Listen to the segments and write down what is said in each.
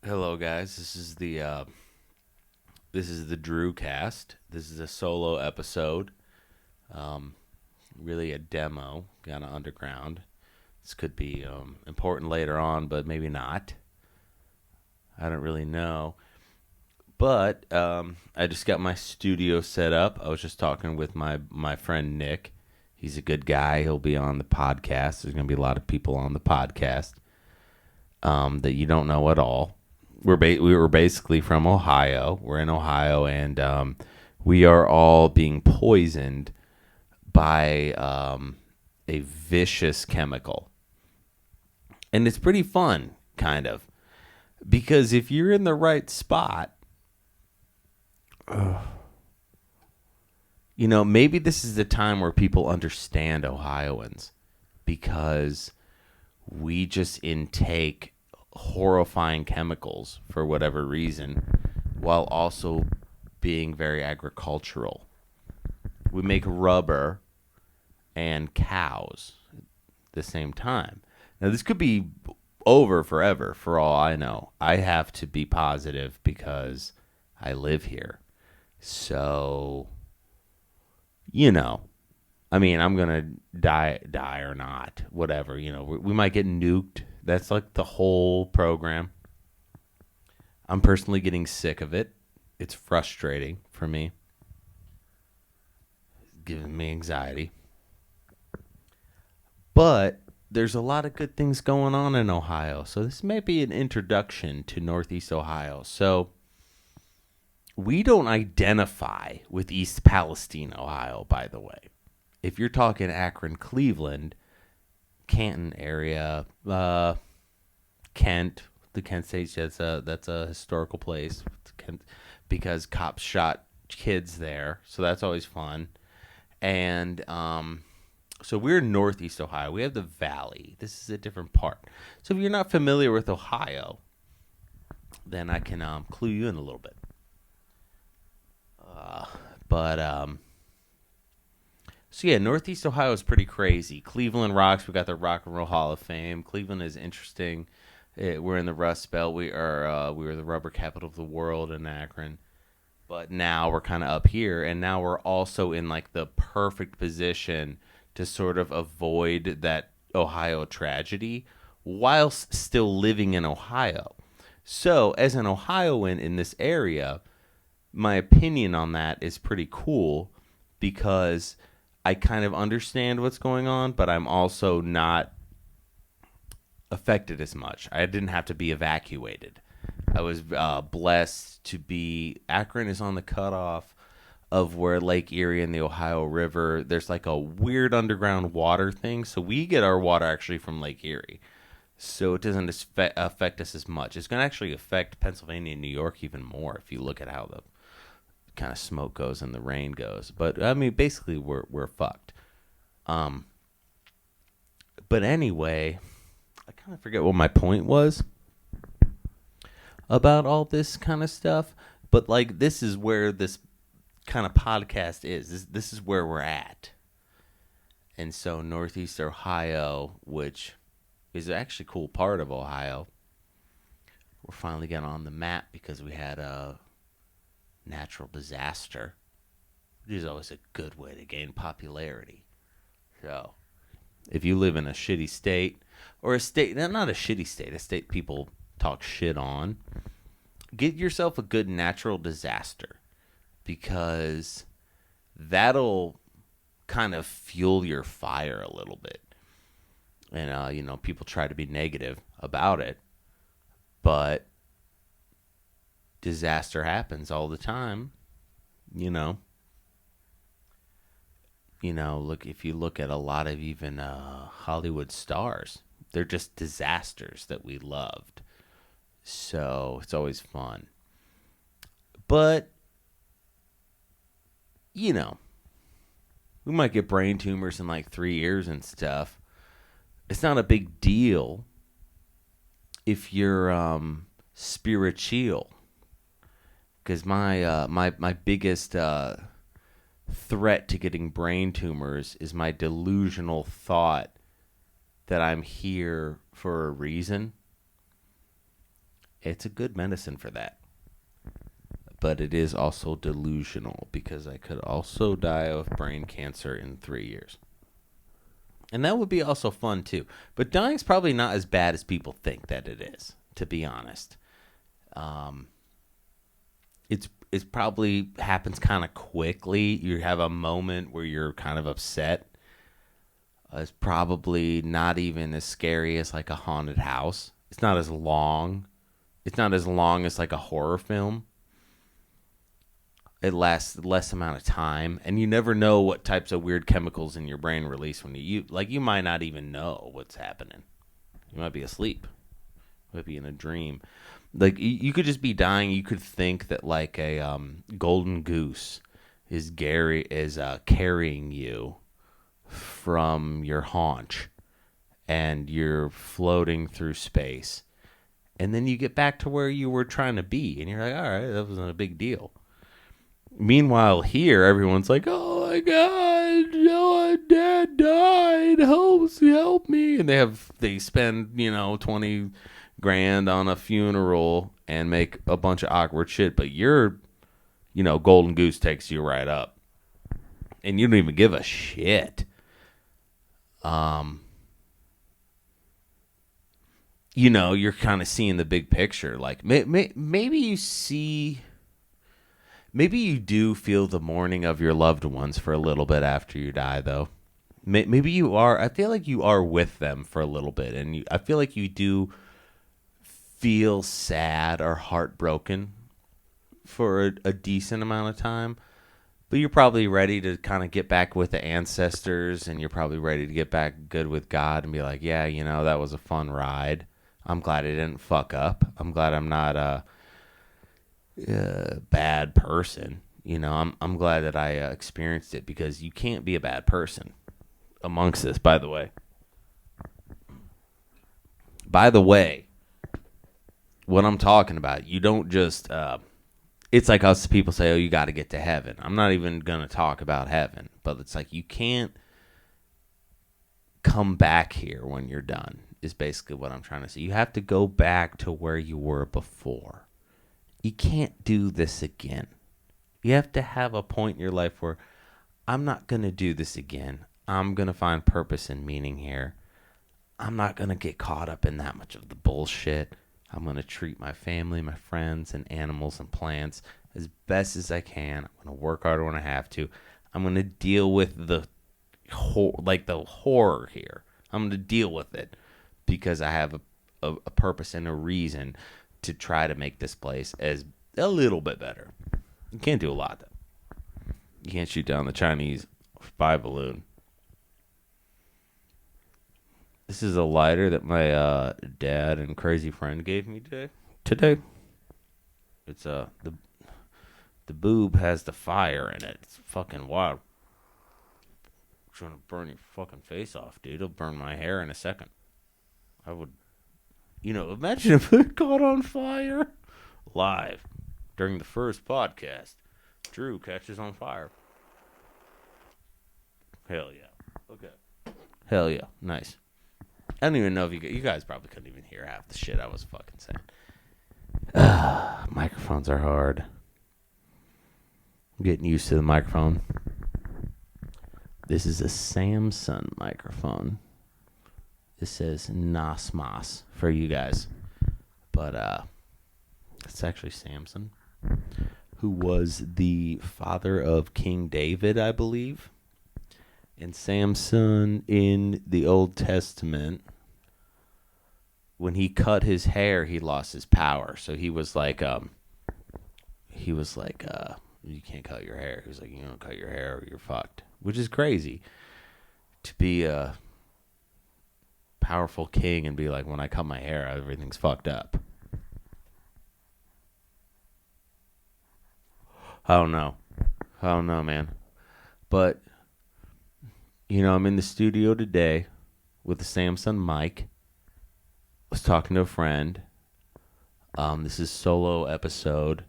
Hello, guys. This is the Drewcast. This is a solo episode. Um, really a demo, kind of underground. This could be important later on, but maybe not. I don't really know. But I just got my studio set up. I was just talking with my friend Nick. He's a good guy. He'll be on the podcast. There's going to be a lot of people on the podcast that you don't know at all. We were basically from Ohio. We're in Ohio, and we are all being poisoned by a vicious chemical, and it's pretty fun, kind of, because if you're in the right spot, maybe this is the time where people understand Ohioans, because we just intake horrifying chemicals for whatever reason, while also being very agricultural. We make rubber and cows at the same time. Now, this could be over forever for all I know. I have to be positive because I live here. So, you know, I mean, I'm gonna die or not, whatever. We might get nuked. That's like the whole program. I'm personally getting sick of it. It's frustrating for me, giving me anxiety. But there's a lot of good things going on in Ohio, so this may be an introduction to Northeast Ohio. So we don't identify with East Palestine, Ohio, by the way. If you're talking Akron, Cleveland, Canton area, Kent, the Kent State, that's a historical place, Kent, because cops shot kids there, so that's always fun. And so we're Northeast Ohio. We have the Valley. This is a different part. So if you're not familiar with Ohio, then I can clue you in a little bit. But So yeah, Northeast Ohio is pretty crazy. Cleveland rocks. We got the Rock and Roll Hall of Fame. Cleveland is interesting. We're in the Rust Belt. We were the rubber capital of the world in Akron, but now we're kind of up here, and now we're also in like the perfect position to sort of avoid that Ohio tragedy whilst still living in Ohio. So, as an Ohioan in this area, my opinion on that is pretty cool because I kind of understand what's going on, but I'm also not affected as much. I didn't have to be evacuated. I was blessed to be. Akron is on the cutoff of where Lake Erie and the Ohio River. There's like a weird underground water thing, so we get our water actually from Lake Erie. So it doesn't affect us as much. It's going to actually affect Pennsylvania and New York even more if you look at how the kind of smoke goes and the rain goes. But I mean, basically, we're fucked. Um, but anyway, I kind of forget what my point was about all this kind of stuff. But like, this is where this kind of podcast is. This is where we're at. And so Northeast Ohio, which is actually a cool part of Ohio, we're finally getting on the map because we had a natural disaster, which is always a good way to gain popularity. So, if you live in a shitty state, or a state, not a shitty state, a state people talk shit on, get yourself a good natural disaster, because that'll kind of fuel your fire a little bit. And, people try to be negative about it, but disaster happens all the time, you know. Look, if you look at a lot of even Hollywood stars, they're just disasters that we loved. So it's always fun. But, we might get brain tumors in like 3 years and stuff. It's not a big deal if you're spiritual. Because my biggest threat to getting brain tumors is my delusional thought that I'm here for a reason. It's a good medicine for that. But it is also delusional because I could also die of brain cancer in 3 years. And that would be also fun too. But dying's probably not as bad as people think that it is, to be honest. It's probably happens kind of quickly. You have a moment where you're kind of upset. It's probably not even as scary as like a haunted house. It's not as long. It's not as long as like a horror film. It lasts less amount of time, and you never know what types of weird chemicals in your brain release when you like. You might not even know what's happening. You might be asleep. You might be in a dream. Like you could just be dying. You could think that like a golden goose is carrying you from your haunch, and you're floating through space, and then you get back to where you were trying to be, and you're like, all right, that wasn't a big deal. Meanwhile, here everyone's like, "Oh my God, no, Dad died. Help me!" And they spend 20 grand on a funeral and make a bunch of awkward shit. But Golden Goose takes you right up, and you don't even give a shit. You're kind of seeing the big picture. Like maybe you see. Maybe you do feel the mourning of your loved ones for a little bit after you die, though. Maybe you are. I feel like you are with them for a little bit, and I feel like you do feel sad or heartbroken for a decent amount of time. But you're probably ready to kind of get back with the ancestors, and you're probably ready to get back good with God and be like, yeah, that was a fun ride. I'm glad I didn't fuck up. I'm glad I'm not a bad person. I'm glad that I experienced it, because you can't be a bad person amongst this. By the way, what I'm talking about, you don't just it's like us people say, oh, you got to get to heaven. I'm not even gonna talk about heaven, but it's like you can't come back here when you're done, is basically what I'm trying to say. You have to go back to where you were before. You can't do this again. You have to have a point in your life where I'm not going to do this again. I'm going to find purpose and meaning here. I'm not going to get caught up in that much of the bullshit. I'm going to treat my family, my friends, and animals and plants as best as I can. I'm going to work harder when I have to. I'm going to deal with the horror here. I'm going to deal with it because I have a purpose and a reason to try to make this place as a little bit better. You can't do a lot, though. You can't shoot down the Chinese spy balloon. This is a lighter that my dad and crazy friend gave me today. It's the boob has the fire in it. It's fucking wild. I'm trying to burn your fucking face off, dude. It'll burn my hair in a second. I would... imagine if it caught on fire live during the first podcast. Drew catches on fire. Hell yeah. Okay. Hell yeah. Nice. I don't even know if you guys probably couldn't even hear half the shit I was fucking saying. Microphones are hard. I'm getting used to the microphone. This is a Samsung microphone. It says Nasmas for you guys. But it's actually Samson, who was the father of King David, I believe. And Samson in the Old Testament, when he cut his hair, he lost his power. So he was like, you can't cut your hair. He was like, you don't cut your hair or you're fucked. Which is crazy. To be a powerful king and be like, when I cut my hair, everything's fucked up. I don't know, man. But, I'm in the studio today with the Samsung mic. Was talking to a friend. This is solo episode.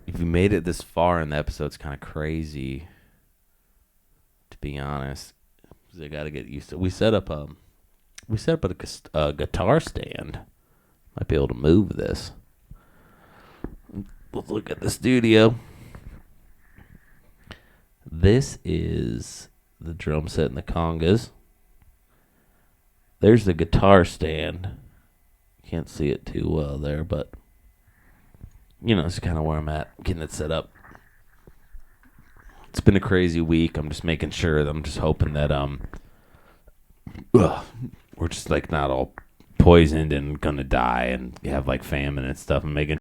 If you made it this far in the episode, it's kind of crazy, to be honest. Because I got to get used to it. We set up a guitar stand. Might be able to move this. Let's look at the studio. This is the drum set and the congas. There's the guitar stand. Can't see it too well there, but it's kind of where I'm at, getting it set up. It's been a crazy week. I'm just making sure that I'm just hoping that we're just like not all poisoned and gonna die and have like famine and stuff. I'm making